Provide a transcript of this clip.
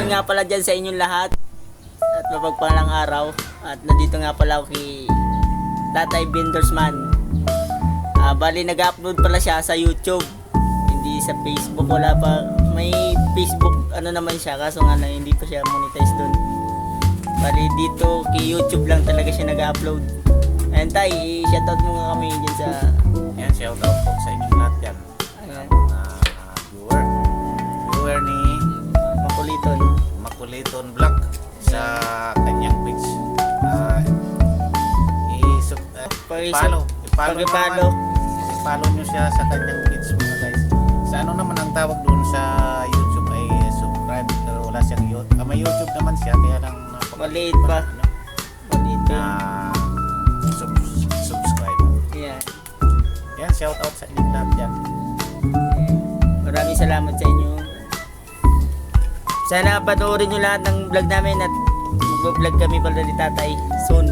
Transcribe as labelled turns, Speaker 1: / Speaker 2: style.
Speaker 1: morning nga pala dyan sa inyong lahat. At mapagpalang araw. At nandito nga pala ako kay Tatay Bendorsman. Bali nag-upload pala siya sa YouTube. Hindi sa Facebook. Wala pa. May Facebook ano naman siya. Kaso nga lang hindi pa siya monetize dun. Bali dito kay YouTube lang talaga siya nag-upload. Ayan tay, shoutout mo nga kami dyan sa...
Speaker 2: Yan, shoutout po sa inyong lahat yan.
Speaker 1: Ayan.
Speaker 2: Viewer ni
Speaker 1: Makuliton.
Speaker 2: Makuliton Vlog sa kanyang page. I-follow nyo siya sa kanyang page mga guys. Sa ano naman ang tawag doon sa YouTube ay subscribe, pero wala siyang YouTube. May YouTube naman siya, kaya lang
Speaker 1: Maliit pa. Maliit pa.
Speaker 2: Subscribe.
Speaker 1: Ayan.
Speaker 2: Yan, shoutout sa inyong lahat yan.
Speaker 1: Maraming salamat sa inyo. Sana panoorin nyo lahat ng vlog namin at mag-vlog kami pala ni Tatay soon.